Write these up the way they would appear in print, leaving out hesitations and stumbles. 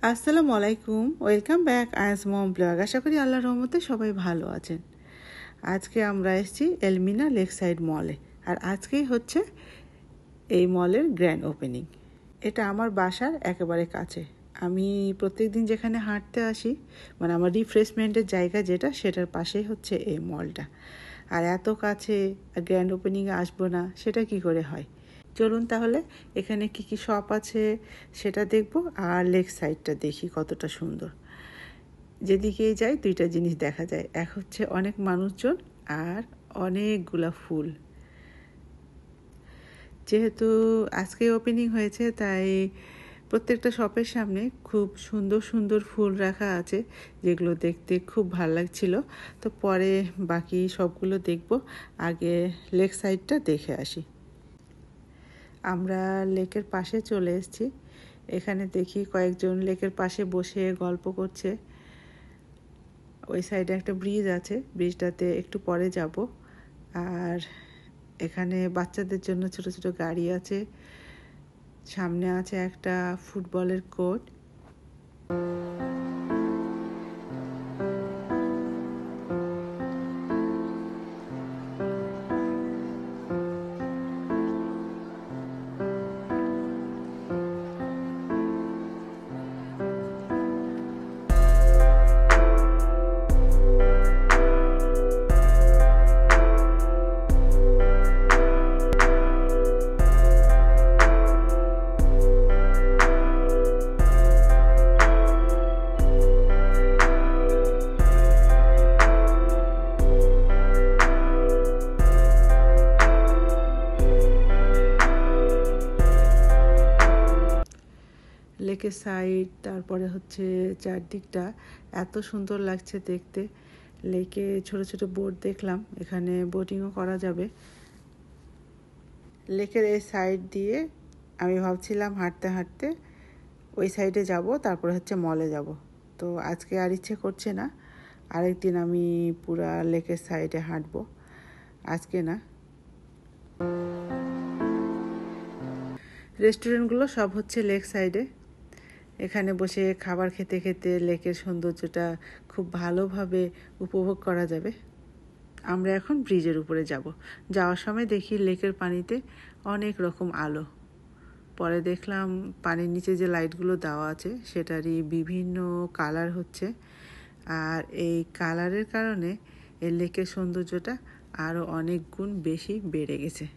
আসসালামু আলাইকুম, welcome back. IS mom blog. আশা করি আল্লাহর রহমতে সবাই ভালো আছেন। আজকে আমরা এসেছি এলমিনা লেক সাইড মলে, আর আজকেই হচ্ছে এই মলের গ্র্যান্ড ওপেনিং। এটা আমার বাসার একেবারে কাছে। আমি প্রত্যেকদিন যেখানে হাঁটতে আসি, মানে আমার রিফ্রেশমেন্টের জায়গা যেটা, সেটার পাশেই হচ্ছে এই মলটা। আর এত কাছে গ্র্যান্ড ওপেনিংয়ে আসবো না, সেটা কি করে হয়। চলুন তাহলে এখানে কি কি শপ আছে সেটা দেখব, আর লেক সাইডটা দেখি কতটা সুন্দর। যেদিকেই যাই দুইটা জিনিস দেখা যায়, এক হচ্ছে অনেক মানুষজন আর অনেকগুলা ফুল। যেহেতু আজকে ওপেনিং হয়েছে, তাই প্রত্যেকটা শপের সামনে খুব সুন্দর সুন্দর ফুল রাখা আছে, যেগুলো দেখতে খুব ভালো লাগছিল। তো পরে বাকি সবগুলো দেখব, আগে লেক সাইডটা দেখে আসি। আমরা লেকের পাশে চলে এসেছি। এখানে দেখি কয়েকজন লেকের পাশে বসে গল্প করছে। ওই সাইডে একটা ব্রিজ আছে, ব্রিজটাতে একটু পরে যাব। আর এখানে বাচ্চাদের জন্য ছোট ছোট গাড়ি আছে, সামনে আছে একটা ফুটবলের কোর্ট। লেকের সাইড, তারপরে হচ্ছে চারদিকটা এত সুন্দর লাগছে দেখতে। লেকে ছোট ছোট বোট দেখলাম, এখানে বোটিংও করা যাবে। লেকের এই সাইড দিয়ে আমি ভাবছিলাম হাঁটতে হাঁটতে ওই সাইডে যাব, তারপরে হচ্ছে মলে যাব। তো আজকে আর ইচ্ছে করছে না, আরেকদিন আমি পুরা লেকের সাইডে হাঁটবো, আজকে না। রেস্টুরেন্টগুলো সব হচ্ছে লেক সাইডে। এখানে বসে খাবার খেতে খেতে লেকের সৌন্দর্যটা খুব ভালোভাবে উপভোগ করা যাবে। আমরা এখন ব্রিজের উপরে যাব। যাওয়ার সময় দেখি লেকের পানিতে অনেক রকম আলো। পরে দেখলাম পানির নিচে যে লাইটগুলো দেওয়া আছে সেটারই বিভিন্ন কালার হচ্ছে, আর এই কালারের কারণে এই লেকের সৌন্দর্যটা আরও অনেক গুণ বেশি বেড়ে গেছে।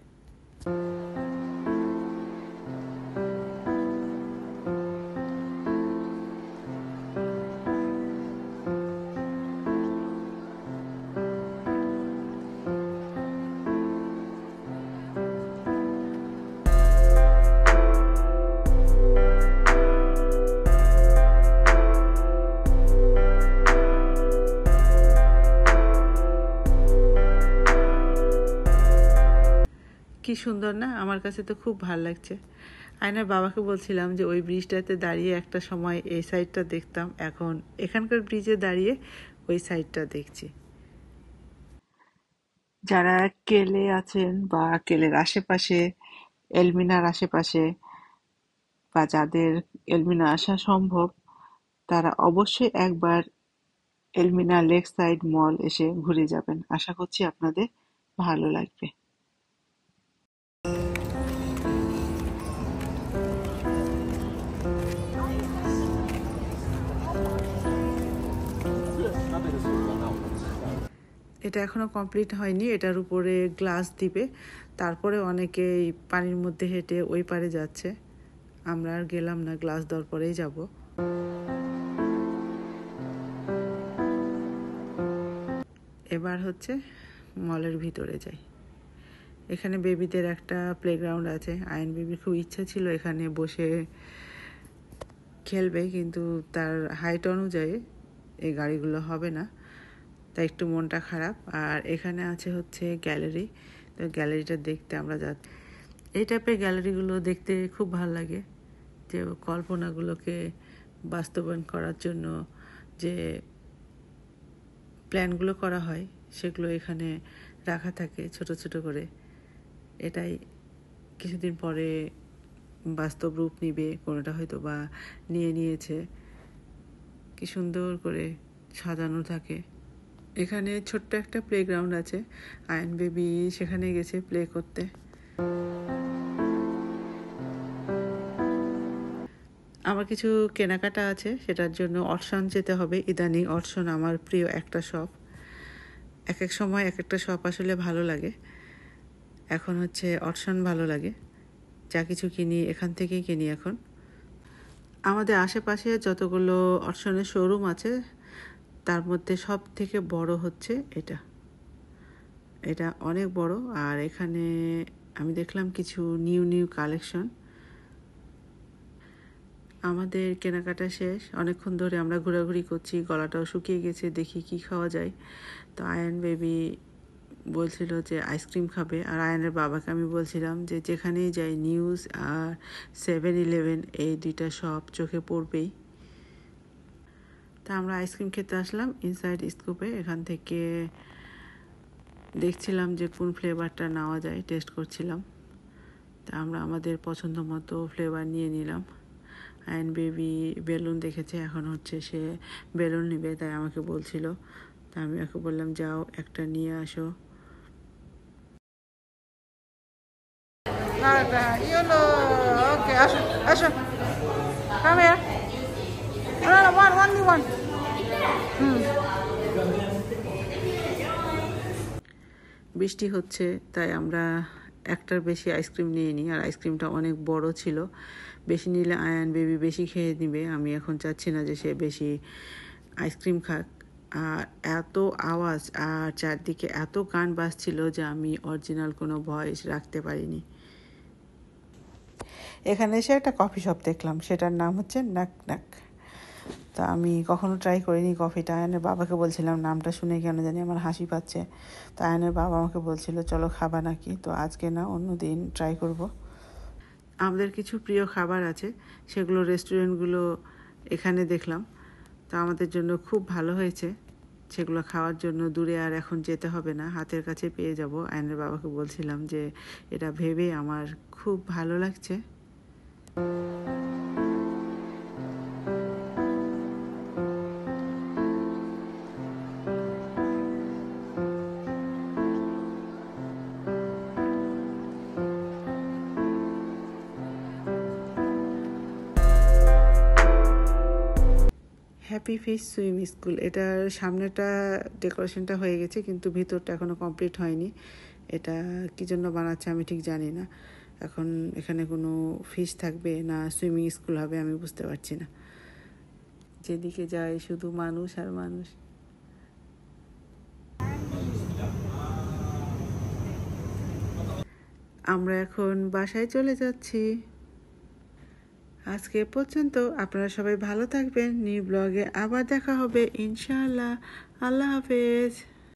কি সুন্দর না, আমার কাছে তো খুব ভালো লাগছে। আয়নার বাবাকে বলছিলাম যে ওই ব্রিজটাতে দাঁড়িয়ে একটা সময় এই সাইডটা দেখতাম, এখন এখানকার ব্রিজে দাঁড়িয়ে ওই সাইডটা দেখছি। যারা কেলে আছেন বা কেলের আশেপাশে, এলমিনার আশেপাশে, বা যাদের এলমিনা আসা সম্ভব, তারা অবশ্যই একবার এলমিনা লেক সাইড মল এসে ঘুরে যাবেন। আশা করছি আপনাদের ভালো লাগবে। এটা এখনো কমপ্লিট হয়নি, এটার উপরে গ্লাস দিবে, তারপরে অনেকেই পানির মধ্যে হেঁটে ওই পারে যাচ্ছে। আমরা আর গেলাম না, গ্লাস দেওয়ার পরেই যাব। এবার হচ্ছে মলের ভিতরে যাই। এখানে বেবিদের একটা প্লেগ্রাউন্ড আছে। আয়ন বেবির খুব ইচ্ছা ছিল এখানে বসে খেলবে, কিন্তু তার হাইট অনুযায়ী এই গাড়িগুলো হবে না, তাই একটু মনটা খারাপ। আর এখানে আছে হচ্ছে গ্যালারি, তো গ্যালারিটা দেখতে আমরা যাচ্ছি। এই টাইপের গ্যালারিগুলো দেখতে খুব ভালো লাগে, যে কল্পনাগুলোকে বাস্তবায়ন করার জন্য যে প্ল্যানগুলো করা হয় সেগুলো এখানে রাখা থাকে ছোট ছোট করে। এটাই কিছুদিন পরে বাস্তব রূপ নিবে, কোনোটা হয়তো বা নিয়ে নিয়েছে। কি সুন্দর করে সাজানো থাকে। এখানে ছোট্ট একটা প্লেগ্রাউন্ড আছে, আয়ন বেবি সেখানে গেছে প্লে করতে। আমার কিছু কেনাকাটা আছে, সেটার জন্য অটসন যেতে হবে। ইদানিং অটসন আমার প্রিয় একটা শপ। এক এক সময় এক একটা শপ আসলে ভালো লাগে। এখন হচ্ছে অটসন ভালো লাগে, যা কিছু কিনি এখান থেকেই কিনি এখন। আমাদের আশেপাশে যতগুলো অটসনের শোরুম আছে তার মধ্যে সব থেকে বড় হচ্ছে এটা। এটা অনেক বড়। আর এখানে আমি দেখলাম কিছু নিউ কালেকশন। আমাদের কেনাকাটা শেষ, অনেকক্ষণ ধরে আমরা ঘোরাঘুরি করছি, গলাটাও শুকিয়ে গেছে, দেখি কি খাওয়া যায়। তো আয়ন বেবি বলছিল যে আইসক্রিম খাবে, আর আয়নের বাবাকে আমি বলছিলাম যে যেখানেই যাই নিউজ আর 7-11 এই দুইটা শপ চোখে পড়বেই। তা আমরা আইসক্রিম খেতে আসলাম ইনসাইড স্কুপে। এখান থেকে দেখছিলাম যে কোন ফ্লেভারটা নেওয়া যায়, টেস্ট করছিলাম। তা আমরা আমাদের পছন্দ মতো ফ্লেভার নিয়ে নিলাম। অ্যান্ড বেবি বেলুন দেখেছে, এখন হচ্ছে সে বেলুন নেবে, তাই আমাকে বলছিল। তা আমি ওকে বললাম যাও একটা নিয়ে আসো। ওকে, আসো আসো, কামে ওয়ান। বৃষ্টি হচ্ছে তাই আমরা একটার বেশি আইসক্রিম নিয়ে নিই, আর আইসক্রিমটা অনেক বড় ছিল। বেশি নিলে আয়ান বেবি বেশি খেয়ে নিবে, আমি এখন চাচ্ছি না যে সে বেশি আইসক্রিম খাক। আর এত আওয়াজ আর চারদিকে এত গান বাজছিল যে আমি অরিজিনাল কোনো ভয়েস রাখতে পারিনি। এখানে এসে একটা কফি শপ দেখলাম, সেটার নাম হচ্ছে নাক নাক। তা আমি কখনো ট্রাই করিনি কফিটা। আয়নের বাবাকে বলছিলাম, নামটা শুনে কেন জানি আমার হাসি পাচ্ছে। তো আয়নের বাবা আমাকে বলছিল চলো খাবা নাকি, তো আজকে না অন্য দিন ট্রাই করব। আমাদের কিছু প্রিয় খাবার আছে, সেগুলো রেস্টুরেন্টগুলো এখানে দেখলাম। তা আমাদের জন্য খুব ভালো হয়েছে, সেগুলো খাওয়ার জন্য দূরে আর এখন যেতে হবে না, হাতের কাছে পেয়ে যাব। আয়নের বাবাকে বলছিলাম যে এটা ভেবে আমার খুব ভালো লাগছে। হ্যাপি ফিশ সুইম স্কুল, এটার সামনেটা ডেকোরেশনটা হয়ে গেছে কিন্তু ভিতরটা এখনও কমপ্লিট হয়নি। এটা কী জন্য বানাচ্ছে আমি ঠিক জানি না। এখন এখানে কোনো ফিশ থাকবে না সুইমিং স্কুল হবে আমি বুঝতে পারছি না। যেদিকে যায় শুধু মানুষ আর মানুষ। আমরা এখন বাসায় চলে যাচ্ছি। আজকে পর্যন্ত, আপনারা সবাই ভালো থাকবেন। নিউ ব্লগে আবার দেখা হবে ইনশাআল্লাহ। আল্লাহ হাফেজ।